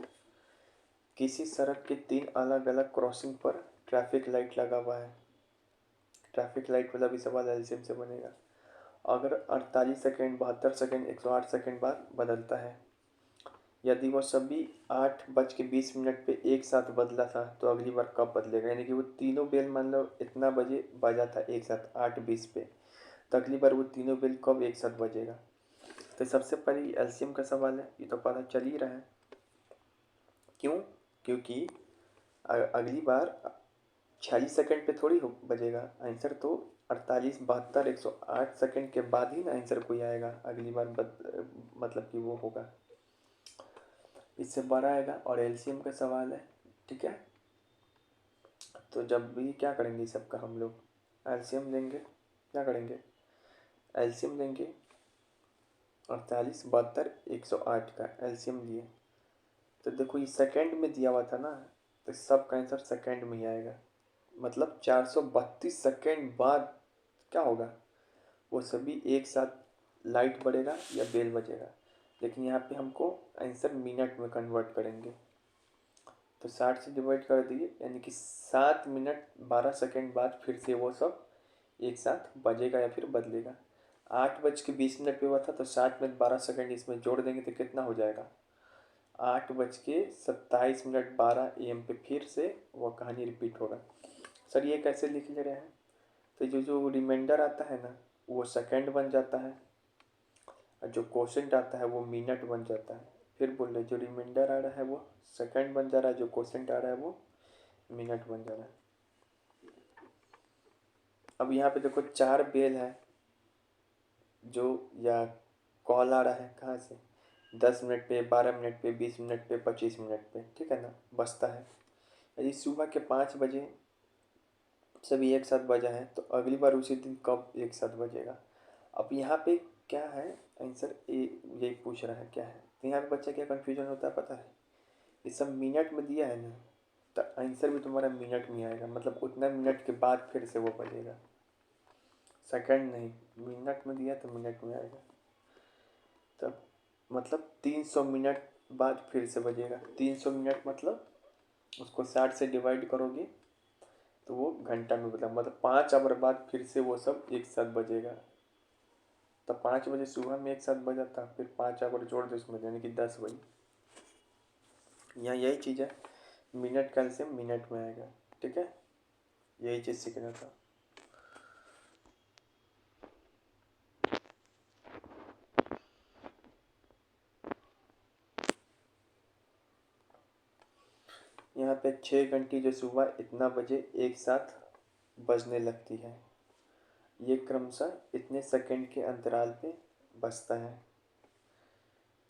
A: किसी सड़क के 3 अलग अलग क्रॉसिंग पर ट्रैफिक लाइट लगा हुआ है। ट्रैफिक लाइट वाला भी सवाल LCM से बनेगा। अगर 48 सेकंड, 72 सेकंड, 108 सेकंड बाद बदलता है, यदि वो सभी 8:20 पे एक साथ बदला था तो अगली बार कब बदलेगा। यानी कि वो तीनों बेल मान लो इतना बजे बजा था एक साथ 8:20 पे, तो अगली बार वो तीनों बेल कब एक साथ बजेगा। तो सबसे पहले LCM का सवाल है, ये तो पता चल ही रहा है। क्यों, क्योंकि अगली बार 46 सेकंड पे थोड़ी हो बजेगा आंसर, तो 48, 72, 108 सेकंड के बाद ही ना आंसर कोई आएगा अगली बार मतलब कि वो होगा, इससे बड़ा आएगा। और LCM का सवाल है, ठीक है। तो जब भी क्या करेंगे सबका हम लोग LCM लेंगे, क्या करेंगे LCM लेंगे। 48, 72, 108 का LCM लिए, तो देखो ये सेकंड में दिया हुआ था ना, तो सबका आंसर सेकंड में ही आएगा। मतलब 432 सेकंड बाद क्या होगा, वो सभी एक साथ लाइट बढ़ेगा या बेल बजेगा। लेकिन यहाँ पे हमको आंसर मिनट में कन्वर्ट करेंगे, तो 60 से डिवाइड कर दिए, यानी कि 7 मिनट 12 सेकंड बाद फिर से वो सब एक साथ बजेगा या फिर बदलेगा। 8:20 पे हुआ था, तो 60 मिनट 12 सेकंड इसमें जोड़ देंगे तो कितना हो जाएगा 8:27 AM पे फिर से वो कहानी रिपीट होगा। सर ये कैसे लिख ले रहे हैं, तो जो रिमाइंडर आता है ना वो सेकंड बन जाता है, और जो क्वोशेंट आता है वो मिनट बन जाता है। फिर बोल रहे जो रिमाइंडर आ रहा है वो सेकंड बन जा रहा है, जो क्वोशेंट आ रहा है वो मिनट बन जा रहा है। अब यहाँ पे देखो 4 बेल है जो, या कॉल आ रहा है कहाँ से, 10 मिनट पे, 12 मिनट पे, 20 मिनट पे, 25 मिनट पे, ठीक है ना, बजता है। यदि सुबह के 5 बजे सभी एक साथ बजा है तो अगली बार उसी दिन कब एक साथ बजेगा। अब यहाँ पे क्या है आंसर, यही पूछ रहा है क्या है। तो यहाँ पे बच्चा क्या कन्फ्यूजन होता है पता है, ये सब मिनट में दिया है ना, तो आंसर भी तुम्हारा मिनट में आएगा, मतलब उतना मिनट के बाद फिर से वो बजेगा, सेकंड नहीं, मिनट में दिया तो मिनट में आएगा। तब मतलब 300 मिनट बाद फिर से बजेगा। 300 मिनट मतलब उसको 60 से डिवाइड करोगे तो वो घंटा में बदला, मतलब 5 आवर बाद फिर से वो सब एक साथ बजेगा। तो 5 बजे सुबह में एक साथ बजा था, फिर 5 अगर जोड़ दो इसमें यानी कि 10 बजे। यहाँ यही चीज़ है, मिनट का एलसीएम मिनट में आएगा। ठीक है, यही चीज़ सीखना था। यहाँ पे 6 घंटी जो सुबह इतना बजे एक साथ बजने लगती है, ये क्रमशः इतने सेकंड के अंतराल पे बजता है।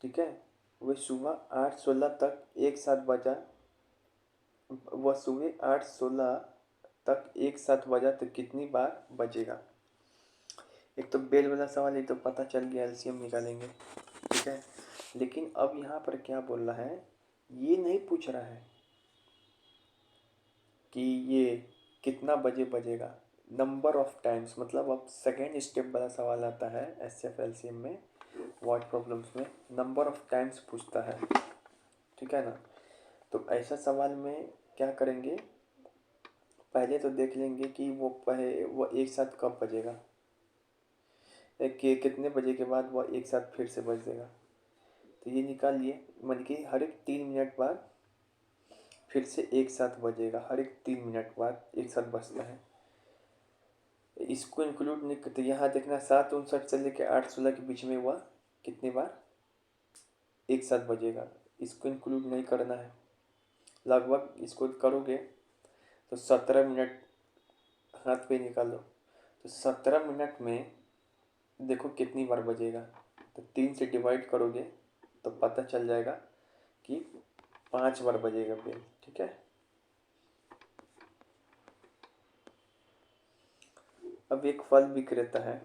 A: ठीक है, वह सुबह 8:16 तक एक साथ बजा, वह सुबह 8:16 तक एक साथ बजा तो कितनी बार बजेगा। एक तो बेल वाला सवाल, ये तो पता चल गया, एलसीएम निकालेंगे। ठीक है, लेकिन अब यहाँ पर क्या बोल रहा है, ये नहीं पूछ रहा है कि ये कितना बजे बजेगा, नंबर ऑफ टाइम्स। मतलब अब सेकेंड स्टेप वाला सवाल आता है एसएफ एलसीएम में, वर्ड प्रॉब्लम्स में नंबर ऑफ टाइम्स पूछता है। ठीक है ना, तो ऐसा सवाल में क्या करेंगे, पहले तो देख लेंगे कि वो एक साथ कब बजेगा, कितने बजे के बाद वह एक साथ फिर से बज देगा। तो ये निकाल लिए, मतलब कि हर एक 3 मिनट बाद फिर से एक साथ बजेगा, हर एक 3 मिनट बाद एक साथ बजता है। इसको इंक्लूड नहीं करते, यहाँ देखना 7:59 से लेकर 8:16 के बीच में वह कितनी बार एक साथ बजेगा, इसको इंक्लूड नहीं करना है। लगभग इसको करोगे तो 17 मिनट, हाथ पे निकालो, तो 17 मिनट में देखो कितनी बार बजेगा। तो 3 से डिवाइड करोगे तो पता चल जाएगा कि 5 बार बजेगा बेल। ठीक है, अब एक फल विक्रेता है,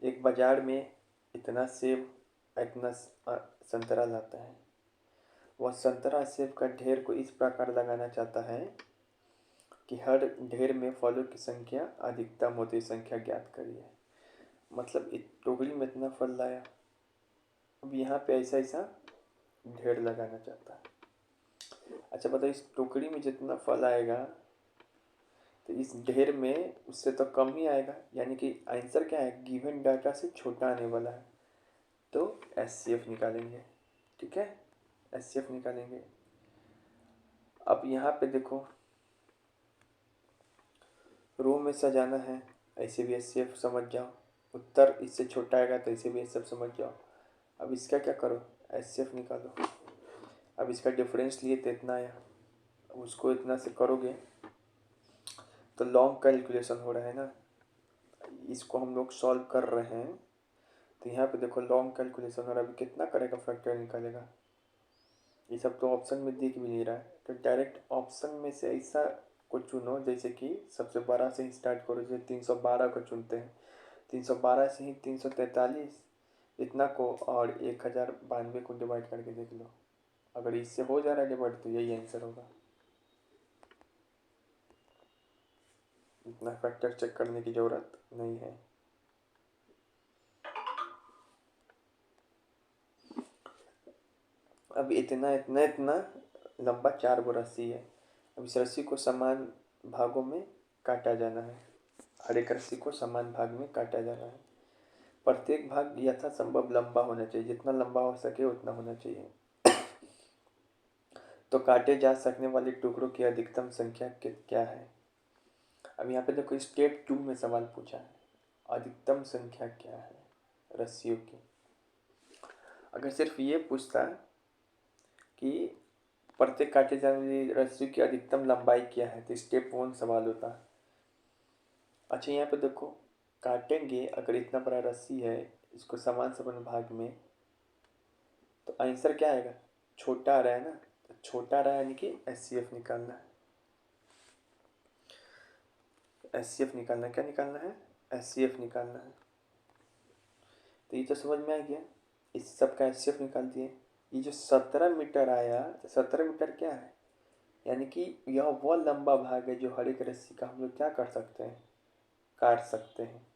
A: एक बाजार में इतना सेब इतना संतरा लाता है। वह संतरा सेब का ढेर को इस प्रकार लगाना चाहता है कि हर ढेर में फलों की संख्या अधिकतम होती संख्या ज्ञात करिए। मतलब टोकरी में इतना फल लाया, अब यहाँ पे ऐसा ऐसा ढेर लगाना चाहता है। अच्छा बताओ, इस टोकरी में जितना फल आएगा तो इस ढेर में उससे तो कम ही आएगा, यानी कि आंसर क्या है, गिवन डाटा से छोटा आने वाला है। तो एचसीएफ निकालेंगे। ठीक है, एचसीएफ निकालेंगे। अब यहाँ पे देखो, रो में सजाना है, ऐसे भी एचसीएफ समझ जाओ। उत्तर इससे छोटा आएगा तो इसे भी एचसीएफ समझ जाओ। अब इसका क्या करो, एचसीएफ निकालो। अब इसका डिफरेंस लिए तो इतना आया, उसको इतना से करोगे तो लॉन्ग कैलकुलेशन हो रहा है ना, इसको हम लोग सॉल्व कर रहे हैं। तो यहाँ पे देखो लॉन्ग कैलकुलेशन हो रहा है, अभी कितना करेगा, फैक्टर निकालेगा। ये सब तो ऑप्शन में दिख भी नहीं रहा है, तो डायरेक्ट ऑप्शन में से ऐसा को चुनो जैसे कि सबसे बड़ा से ही स्टार्ट करो। जैसे 312 को चुनते हैं, 312 से ही 343 इतना को और 1092 को डिवाइड करके देख लो। अगर इससे हो जा रहा है डिवाइड तो यही आंसर होगा। इतना फैक्टर चेक करने की ज़रूरत नहीं है। अब इतना इतना इतना लंबा 4 गो रस्सी है। अब इस रस्सी को समान भागों में काटा जाना है, हर एक रस्सी को समान भाग में काटा जाना है। प्रत्येक भाग यथासंभव लंबा होना चाहिए, जितना लंबा हो सके उतना होना चाहिए। तो काटे जा सकने वाले टुकड़ों की अधिकतम संख्या क्या है। अब यहाँ पे देखो स्टेप 2 में सवाल पूछा है, अधिकतम संख्या क्या है रस्सियों की। अगर सिर्फ ये पूछता कि प्रत्येक काटे जाने वाली रस्सी की अधिकतम लंबाई क्या है तो स्टेप 1 सवाल होता। अच्छा यहाँ पे देखो, काटेंगे अगर इतना बड़ा रस्सी है, इसको समान समान भाग में, तो आंसर क्या आएगा, छोटा आ रहा है ना, तो छोटा आ रहा है यानी कि एचसीएफ निकालना है। एचसीएफ निकालना है, क्या निकालना है, एचसीएफ निकालना है। तो ये तो समझ में आ गया, इस सब का एचसीएफ निकाल दिए। ये जो 17 मीटर आया, तो 17 मीटर क्या है, यानी कि यह वह लंबा भाग है जो हर एक रस्सी का हम लोग क्या कर सकते हैं, काट सकते हैं।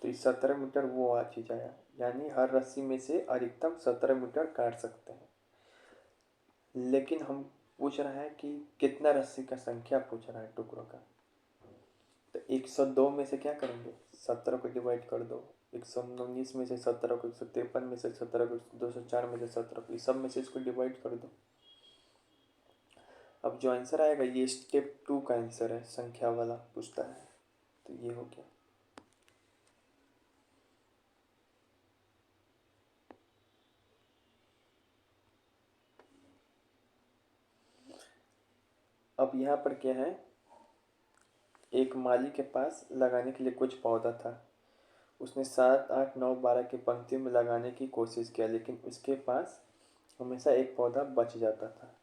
A: तो इस 17 मीटर वो चीज़ आया, यानी हर रस्सी में से अधिकतम 17 मीटर काट सकते हैं। लेकिन हम पूछ रहे हैं कि कितना रस्सी का संख्या पूछ रहा है टुकड़ों का। तो 102 में से क्या करेंगे, 17 को डिवाइड कर दो, 119 में से 17 को, 153 में से 17 को, 204 में से 17 को, इस सब में से इसको डिवाइड कर दो। अब जो आंसर आएगा ये स्टेप 2 का आंसर है, संख्या वाला पूछता है, तो ये हो गया। अब यहाँ पर क्या है, एक माली के पास लगाने के लिए कुछ पौधा था। उसने 7, 8, 9, 12 की पंक्तियों में लगाने की कोशिश किया, लेकिन उसके पास हमेशा एक पौधा बच जाता था।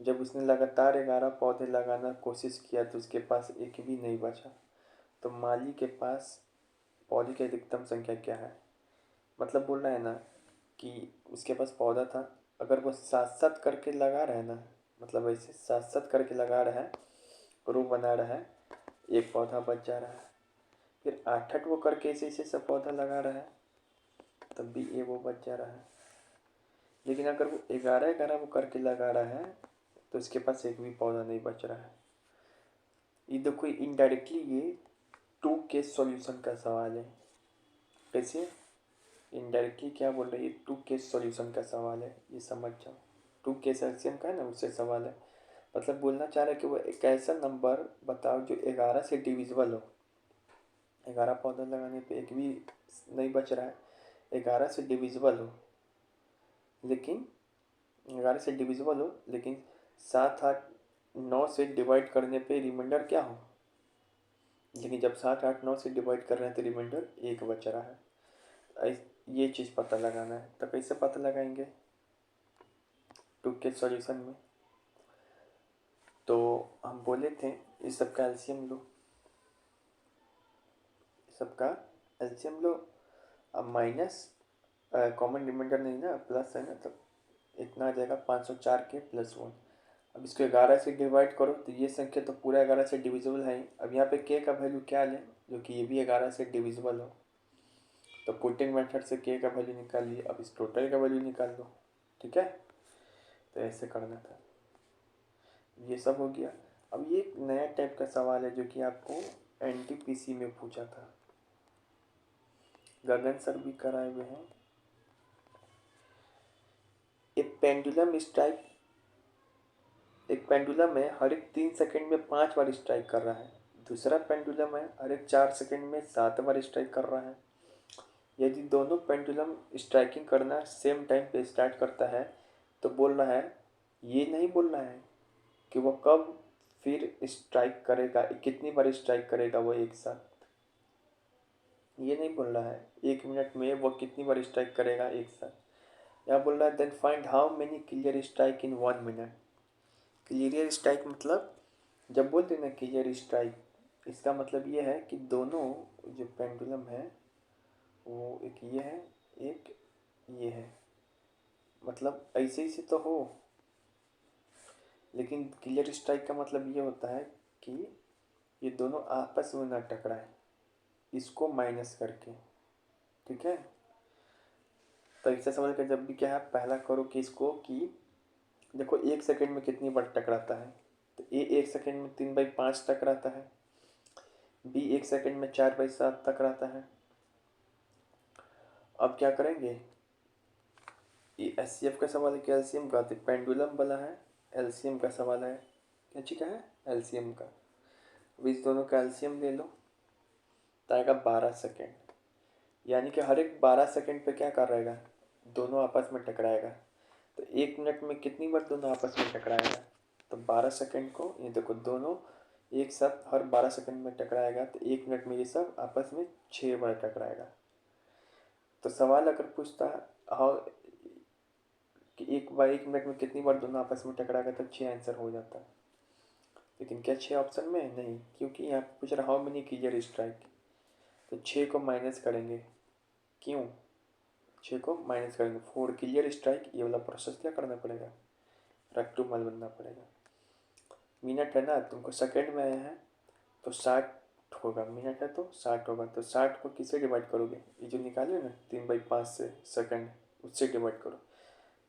A: जब उसने लगातार 11 पौधे लगाना कोशिश किया तो उसके पास एक भी नहीं बचा। तो माली के पास पौधे की अधिकतम संख्या क्या है? मतलब बोल रहा है ना कि उसके पास पौधा था, अगर वो साथ साथ करके लगा रहा है ना, मतलब ऐसे साथ साथ करके लगा रहा है, रो बना रहा है, एक पौधा बच जा रहा है। फिर 8 वो करके ऐसे ऐसे सब पौधा लगा रहा है, तब भी ये वो बच जा रहा है। लेकिन अगर वो 11 वो करके लगा रहा है तो उसके पास एक भी पौधा नहीं बच रहा है। ये देखो इनडायरेक्टली ये 2 के सॉल्यूशन का सवाल है। कैसे इनडायरेक्टली क्या बोल रही है, 2 के सॉल्यूशन का सवाल है, ये समझ जाओ। 2 के एलसीएम का है ना, उससे सवाल है। मतलब बोलना चाह रहा है कि वो एक ऐसा नंबर बताओ जो 11 से डिविजिबल हो। 11 पौधा लगाने पे एक भी नहीं बच रहा है, 11 से डिविजिबल हो, लेकिन 11 से डिविजिबल हो, लेकिन 7, 8, 9 से डिवाइड करने पे रिमाइंडर क्या हो। लेकिन जब 7, 8, 9 से डिवाइड कर रहे हैं तो रिमाइंडर एक बच रहा है। ये चीज़ पता लगाना है। तो कैसे पता लगाएंगे 2 के सॉल्यूशन में? तो हम बोले थे इस सब का एलसीएम लो, इस सब का एलसीएम लो। अब माइनस कॉमन रिमाइंडर नहीं ना, प्लस है ना, तो इतना आ जाएगा 504 के प्लस 1। अब इसको 11 से डिवाइड करो तो ये संख्या तो पूरा 11 से डिविजिबल है ही। अब यहाँ पे के का वैल्यू क्या लें, जो कि ये भी 11 से डिविजिबल हो। तो पुटिंग मेथड से के का वैल्यू निकाल लिए, अब इस टोटल का वैल्यू निकाल लो। ठीक है, तो ऐसे करना था। ये सब हो गया। अब ये एक नया टाइप का सवाल है जो कि आपको एनटीपीसी में पूछा था, गगन सर भी कराए हुए हैं। एक पेंडुलम स्ट्राइक, एक पेंडुलम है हर एक 3 सेकंड में 5 बार स्ट्राइक कर रहा है। दूसरा पेंडुलम है हर एक 4 सेकंड में 7 बार स्ट्राइक कर रहा है। यदि दोनों पेंडुलम स्ट्राइकिंग करना सेम टाइम पे स्टार्ट करता है तो बोल रहा है, ये नहीं बोल रहा है कि वो कब फिर स्ट्राइक करेगा, कितनी बार स्ट्राइक करेगा वो एक साथ। ये नहीं बोल रहा है 1 मिनट में वो कितनी बार स्ट्राइक करेगा एक साथ। यहाँ बोल रहा है then find how many clear strike in 1 minute. Clear strike मतलब जब बोलते ना क्लियर स्ट्राइक, इसका मतलब ये है कि दोनों जो पेंडुलम है वो एक ये है, एक ये है, मतलब ऐसे ही से तो हो। लेकिन क्लियर स्ट्राइक का मतलब ये होता है कि ये दोनों आपस में ना टकराए, इसको माइनस करके। ठीक है, तो ऐसा समझ कर जब भी क्या है, पहला करो कि इसको कि देखो 1 सेकंड में कितनी बार टकराता है, तो ए 1 सेकंड में 3/5 टकराता है, बी 1 सेकंड में 4/7 टकराता है। अब क्या करेंगे, ये एचसीएफ का सवाल है कि एलसीएम का, तो पेंडुलम वाला है, एलसीएम का सवाल है, क्या चीज का है, एलसीएम का। अब इस दोनों का एलसीएम ले लो, तो आएगा 12 सेकेंड। यानी कि हर एक 12 सेकेंड पे क्या कर रहेगा, दोनों आपस में टकराएगा। तो 1 मिनट में कितनी बार दोनों आपस में टकराएगा, तो 12 सेकेंड को ये देखो दोनों एक साथ हर 12 सेकेंड में टकराएगा, तो 1 मिनट में ये सब आपस में 6 बार टकराएगा। तो सवाल अगर पूछता हाँ कि 1 मिनट में कितनी बार दोनों आपस में टकराएगा, तो 6 आंसर हो जाता। लेकिन क्या 6 ऑप्शन में नहीं, क्योंकि यहाँ पे पूछ रहा हाउ मेनी क्लियर स्ट्राइक, तो 6 को माइनस करेंगे। क्यों 6 को माइनस करेंगे, 4 क्लियर स्ट्राइक, ये वाला प्रोसेस क्या करना पड़ेगा, रेक्टोमल बनना पड़ेगा। मिनट है ना, तुमको सेकंड में आया है तो 60 होगा, मिनट है तो 60 होगा। तो 60 को किससे डिवाइड करोगे, ये जो निकाले ना 3/5 से सेकंड, उससे डिवाइड करो,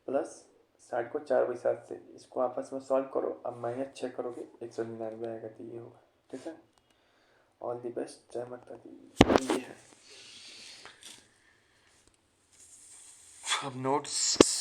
A: प्लस 60 को 4/7 से, इसको आपस में सॉल्व करो। अब -6 करोगे 199 आएगा, तो ये होगा। ठीक है, ऑल दी बेस्ट, जय माता दी। ये है अब नोट्स